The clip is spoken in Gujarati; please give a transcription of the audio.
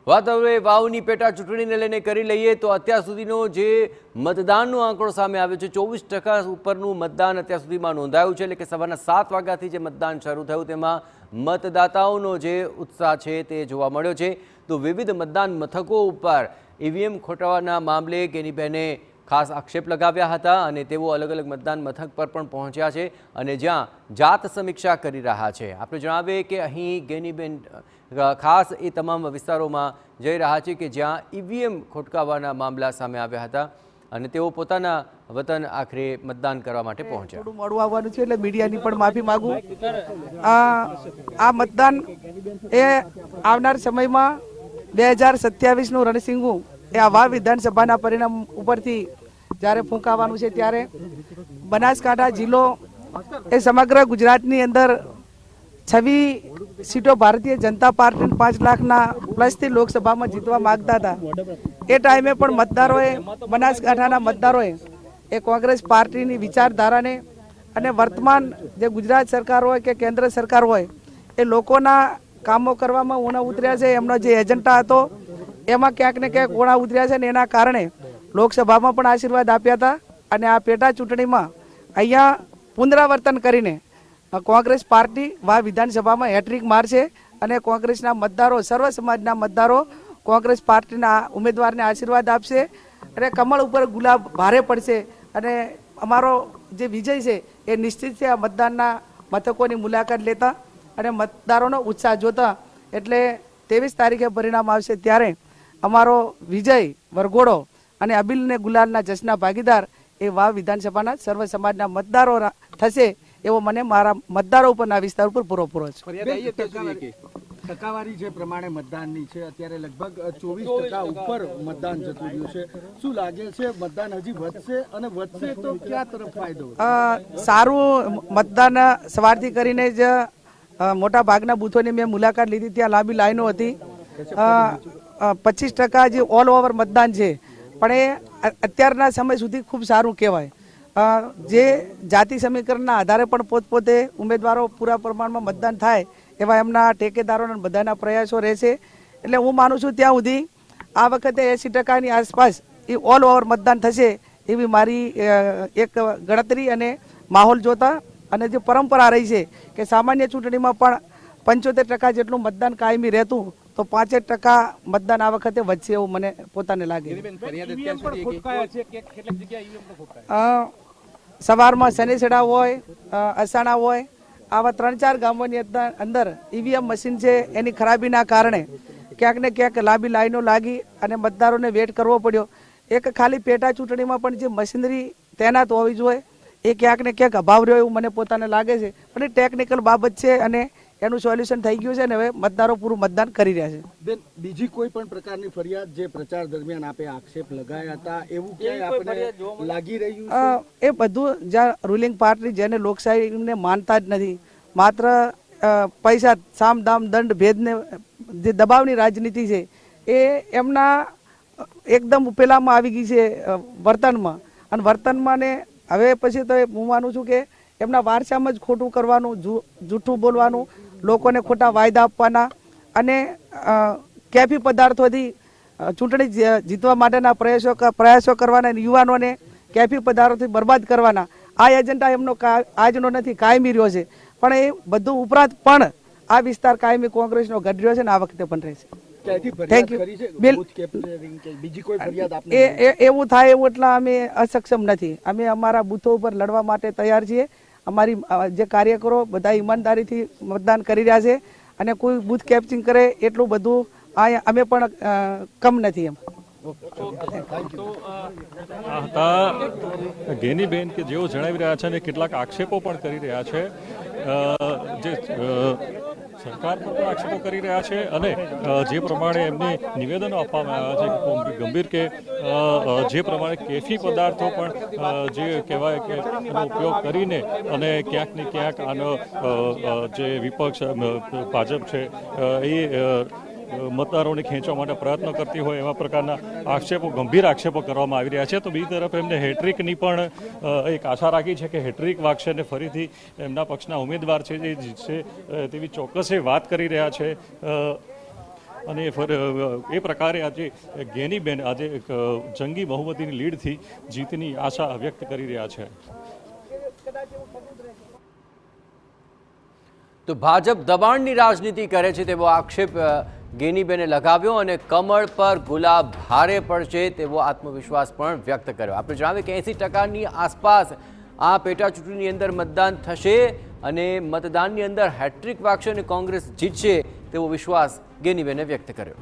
વાત હવે વાવની પેટા ચૂંટણીને લઈને કરી લઈએ તો અત્યાર સુધીનો જે મતદાનનો આંકડો સામે આવ્યો છે 24% ઉપરનું મતદાન અત્યાર સુધીમાં નોંધાયું છે, એટલે કે સવારના 7 વાગ્યાથી જે મતદાન શરૂ થયું તેમાં મતદાતાઓનો જે ઉત્સાહ છે તે જોવા મળ્યો છે। તો વિવિધ મતદાન મથકો ઉપર ઈવીએમ ખોટાવાના મામલે ગેનીબેને ખાસ આક્ષેપ લગાવ્યા હતા અને તેઓ અલગ અલગ મતદાન મથક પર પણ પહોંચ્યા છે અને જ્યાં જાત સમીક્ષા કરી રહ્યા છે। આપણે જણાવીએ કે અહીં ગેનીબેન ખાસ એ તમામ વિસ્તારોમાં જઈ રહ્યા છે કે જ્યાં ઈવીએમ ખોટકાવાના મામલા સામે આવ્યા હતા અને તેઓ પોતાના વતન આખરે મતદાન કરવા માટે પહોંચ્યા। થોડું મોડું આવવાનું છે એટલે મીડિયાની પણ માફી માંગુ। આ મતદાન એ આવનાર સમયમાં 2027નું રણસિંગું એ આ વાવ વિધાનસભાના પરિણામ ઉપરથી જ્યારે ફૂંકાવાનું છે ત્યારે બનાસકાંઠા જિલ્લો એ સમગ્ર ગુજરાતની અંદર 26 સીટો ભારતીય જનતા પાર્ટી 5 લાખના પ્લસથી લોકસભામાં જીતવા માંગતા હતા। એ ટાઈમે પણ મતદારોએ બનાસકાંઠાના મતદારોએ એ કોંગ્રેસ પાર્ટીની વિચારધારાને અને વર્તમાન જે ગુજરાત સરકાર હોય કે કેન્દ્ર સરકાર હોય એ લોકોના કામો કરવામાં ઓણા ઉતર્યા છે। એમનો જે એજન્ડા હતો એમાં ક્યાંક ને ક્યાંક ઓણા ઉતર્યા છે ને એના કારણે લોકસભામાં પણ આશીર્વાદ આપ્યા હતા અને આ પેટા ચૂંટણીમાં અહીંયા પુનરાવર્તન કરીને કોંગ્રેસ પાર્ટી વાવ વિધાનસભામાં હેટ્રિક મારશે અને કોંગ્રેસના મતદારો સર્વ સમાજના મતદારો કોંગ્રેસ પાર્ટીના ઉમેદવારને આશીર્વાદ આપશે અને કમળ ઉપર ગુલાબ ભારે પડશે અને અમારો જે વિજય છે એ નિશ્ચિત છે। આ મતદાનના મથકોની મુલાકાત લેતા અને મતદારોનો ઉત્સાહ જોતા એટલે 23 તારીખે પરિણામ આવશે ત્યારે અમારો વિજય વરઘોડો અને અબીલ ને ગુલાલના જશ્નના ભાગીદાર એ વાવ વિધાનસભાના સર્વ સમાજના મતદારો થશે એવો મને મારા મતદારો ઉપરના વિસ્તાર ઉપર પૂરો છે। ટકાવારી જે પ્રમાણે મતદાનની છે અત્યારે લગભગ 24% ઉપર મતદાન જતું રહ્યું છે, શું લાગે છે મતદાન હજી વધશે અને વધશે તો ક્યાં તરફ ફાયદો? સારું મતદાન સવારથી કરીને જ મોટા ભાગના બૂથોની મેં મુલાકાત લીધી, ત્યાં લાંબી લાઈનો હતી। 25% જે ઓલ ઓવર મતદાન છે પણ એ અત્યારના સમય સુધી ખૂબ સારું કહેવાય। જે જાતિ સમીકરણના આધારે પણ પોતપોતે ઉમેદવારો પૂરા પ્રમાણમાં મતદાન થાય એવા એમના ટેકેદારોના બધાના પ્રયાસો રહેશે। એટલે હું માનું છું ત્યાં સુધી આ વખતે 80%ની આસપાસ એ ઓલ ઓવર મતદાન થશે એવી મારી એક ગણતરી અને માહોલ જોતા અને જે પરંપરા રહી છે કે સામાન્ય ચૂંટણીમાં પણ 75% જેટલું મતદાન કાયમી રહેતું તો 5% મતદાન આ વખતે વધશે એવું મને પોતાને લાગે। સવારમાં શનિસેડા હોય, અસાણા હોય, આવા 3-4 ગામોની અંદર ઈવીએમ મશીન છે એની ખરાબીના કારણે ક્યાંક ને ક્યાંક લાંબી લાઈનો લાગી અને મતદારોને વેટ કરવો પડ્યો। એક ખાલી પેટા ચૂંટણીમાં પણ જે મશીનરી તૈનાત હોવી જોઈએ એ ક્યાંક ને ક્યાંક અભાવ રહ્યો એવું મને પોતાને લાગે છે, પણ એ ટેકનિકલ બાબત છે અને એનું સોલ્યુશન થઈ ગયું છે ને હવે મતદારો પૂરું મતદાન કરી રહ્યા છે। બેન, બીજી કોઈ પણ પ્રકારની ફરિયાદ જે પ્રચાર દરમિયાન આપે આક્ષેપ લગાયા હતા એવું ક્યાંય આપણને લાગી રહ્યું છે? એ બધું જ્યાં રૂલિંગ પાર્ટી જેને લોકશાહીને માનતા જ નથી, માત્ર પૈસા સામ દામ દંડ ભેદને જે દબાવની રાજનીતિ છે એ એમના એકદમ ઉપેલામાં આવી ગઈ છે વર્તનમાં અને વર્તનમાં ને હવે પછી તો હું માનું છું કે એમના વારસામાં જ ખોટું કરવાનું, જૂઠું બોલવાનું, લોકોને ખોટા વાયદા આપવાના અને કેફી પદાર્થોથી ચૂંટણી જીતવા માટેના પ્રયાસો કરવાના, યુવાનોને કેફી પદાર્થોથી બરબાદ કરવાના આ એજન્ડા એમનો આજનો નથી, કાયમી રહ્યો છે। પણ એ બધું ઉપરાંત પણ આ વિસ્તાર કાયમી કોંગ્રેસનો ગઢ રહ્યો છે ને આ વખતે પણ રહેશે। એવું થાય એવું એટલે અમે અસક્ષમ નથી, અમે અમારા બૂથો ઉપર લડવા માટે તૈયાર છીએ। અમારી જે કાર્યકરો બધા ઈમાનદારીથી મતદાન કરી રહ્યા છે અને કોઈ બૂથ કેપ્ચિંગ કરે એટલું બધું અમે પણ કમ નથી એમ। ગેનીબેન કે જેઓ જણાવી રહ્યા છે અને કેટલાક આક્ષેપો પણ કરી રહ્યા છે, જે સરકાર પર પણ આક્ષેપો કરી રહ્યા છે અને જે પ્રમાણે એમને નિવેદનો આપવામાં આવ્યા છે ગંભીર કે જે પ્રમાણે કેફી પદાર્થો પણ જે કહેવાય કે એનો ઉપયોગ કરીને અને ક્યાંક ને ક્યાંક આનો જે વિપક્ષ ભાજપ છે એ મતદારોને ખેંચવા માટે પ્રયત્ન કરતી હોય એવા પ્રકારના આક્ષેપો, ગંભીર આક્ષેપો કરવામાં આવી રહ્યા છે। તો બીજી તરફ એમને હેટ્રિકની પણ એક આશા રાખી છે કે હેટ્રિક વાગશે અને ફરીથી એમના પક્ષના ઉમેદવાર છે જે જીતશે તેવી ચોક્કસ વાત કરી રહ્યા છે। અને એ પ્રકારે આજે ગેનીબેન આજે એક જંગી બહુમતીની લીડથી જીતની આશા વ્યક્ત કરી રહ્યા છે. તો ભાજપ દબાણની રાજનીતિ કરે છે તેવો આક્ષેપ ગેનીબેને લગાવ્યો અને કમળ પર ગુલાબ ભારે પડશે તેવો આત્મવિશ્વાસ પણ વ્યક્ત કર્યો. આપણે જણાવીએ કે 80%ની આસપાસ આ પેટા ચૂંટણીની અંદર મતદાન થશે અને મતદાનની અંદર હેટ્રિક વાગશે અને કોંગ્રેસ જીતશે તેવો વિશ્વાસ ગેનીબેને વ્યક્ત કર્યો.